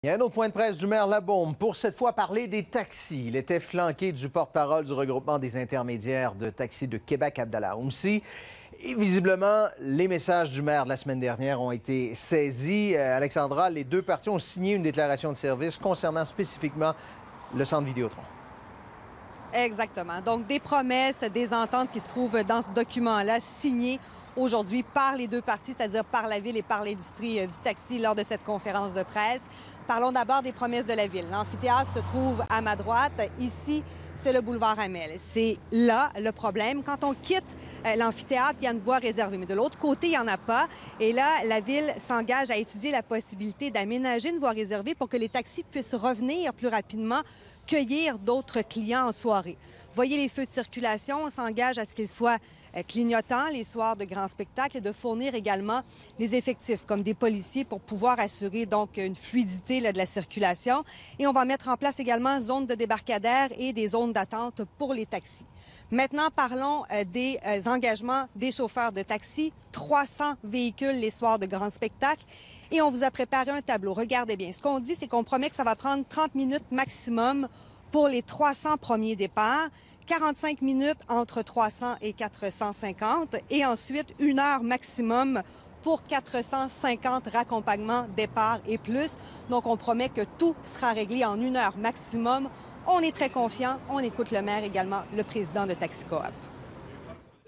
Il y a un autre point de presse du maire Labaume pour cette fois parler des taxis. Il était flanqué du porte-parole du regroupement des intermédiaires de taxis de Québec, Abdallah Oumsi. Et visiblement, les messages du maire de la semaine dernière ont été saisis. Alexandra, les deux parties ont signé une déclaration de service concernant spécifiquement le centre Vidéotron. Exactement. Donc, des promesses, des ententes qui se trouvent dans ce document-là, signées aujourd'hui par les deux parties, c'est-à-dire par la Ville et par l'industrie du taxi lors de cette conférence de presse. Parlons d'abord des promesses de la Ville. L'amphithéâtre se trouve à ma droite. Ici, c'est le boulevard Amel. C'est là le problème. Quand on quitte l'amphithéâtre, il y a une voie réservée. Mais de l'autre côté, il n'y en a pas. Et là, la Ville s'engage à étudier la possibilité d'aménager une voie réservée pour que les taxis puissent revenir plus rapidement cueillir d'autres clients en soirée. Voyez les feux de circulation. On s'engage à ce qu'ils soient clignotants les soirs de grands spectacles et de fournir également les effectifs comme des policiers pour pouvoir assurer donc une fluidité de la circulation. Et on va mettre en place également zones de débarcadère et des zones d'attente pour les taxis. Maintenant, parlons des engagements des chauffeurs de taxi. 300 véhicules les soirs de grands spectacles. Et on vous a préparé un tableau. Regardez bien. Ce qu'on dit, c'est qu'on promet que ça va prendre 30 minutes maximum pour les 300 premiers départs, 45 minutes entre 300 et 450 et ensuite 1 heure maximum pour 450 raccompagnements, départ et plus. Donc, on promet que tout sera réglé en 1 heure maximum. On est très confiant. On écoute le maire également, le président de Taxi Coop.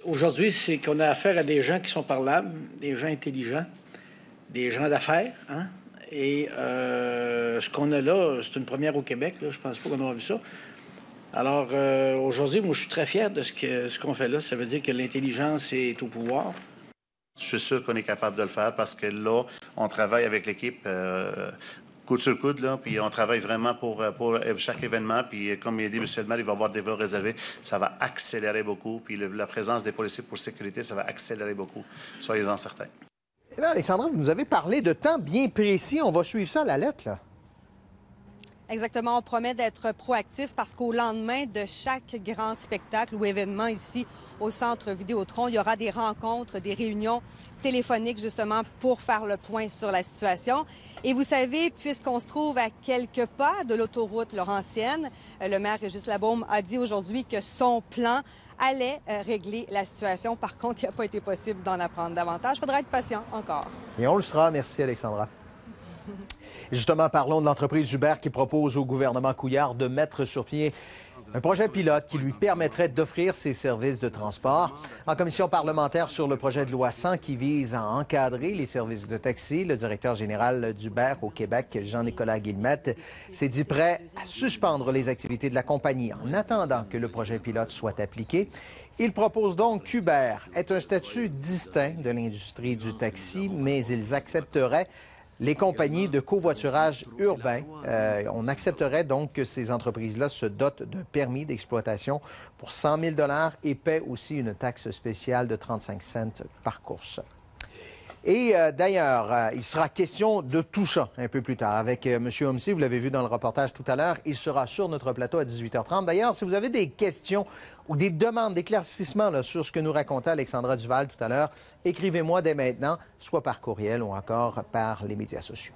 Aujourd'hui, c'est qu'on a affaire à des gens qui sont parlables, des gens intelligents, des gens d'affaires, hein? Et ce qu'on a là, c'est une première au Québec. Là. Je pense pas qu'on aura vu ça. Alors, aujourd'hui, moi, je suis très fier de ce qu'on fait là. Ça veut dire que l'intelligence est au pouvoir. Je suis sûr qu'on est capable de le faire parce que là, on travaille avec l'équipe coude sur coude, là, puis on travaille vraiment pour chaque événement. Puis comme il a dit M. le maire, il va y avoir des vols réservés. Ça va accélérer beaucoup. Puis la présence des policiers pour sécurité, ça va accélérer beaucoup. Soyez-en certains. Et là, Alexandra, vous nous avez parlé de temps bien précis. On va suivre ça à la lettre, là. Exactement. On promet d'être proactif parce qu'au lendemain de chaque grand spectacle ou événement ici au Centre Vidéotron, il y aura des rencontres, des réunions téléphoniques justement pour faire le point sur la situation. Et vous savez, puisqu'on se trouve à quelques pas de l'autoroute Laurentienne, le maire Régis Labaume a dit aujourd'hui que son plan allait régler la situation. Par contre, il n'a pas été possible d'en apprendre davantage. Il faudra être patient encore. Et on le sera. Merci, Alexandra. Justement, parlons de l'entreprise Uber qui propose au gouvernement Couillard de mettre sur pied un projet pilote qui lui permettrait d'offrir ses services de transport. En commission parlementaire sur le projet de loi 100 qui vise à encadrer les services de taxi, le directeur général d'Uber au Québec, Jean-Nicolas Guillemette, s'est dit prêt à suspendre les activités de la compagnie en attendant que le projet pilote soit appliqué. Il propose donc qu'Uber ait un statut distinct de l'industrie du taxi, mais ils accepteraient les compagnies de covoiturage urbain. On accepterait donc que ces entreprises-là se dotent d'un permis d'exploitation pour 100 000 $ et paient aussi une taxe spéciale de 35 cents par course. Et d'ailleurs, il sera question de tout ça un peu plus tard avec M. Oumsi. Vous l'avez vu dans le reportage tout à l'heure. Il sera sur notre plateau à 18h30. D'ailleurs, si vous avez des questions ou des demandes d'éclaircissement sur ce que nous racontait Alexandra Duval tout à l'heure, écrivez-moi dès maintenant, soit par courriel ou encore par les médias sociaux.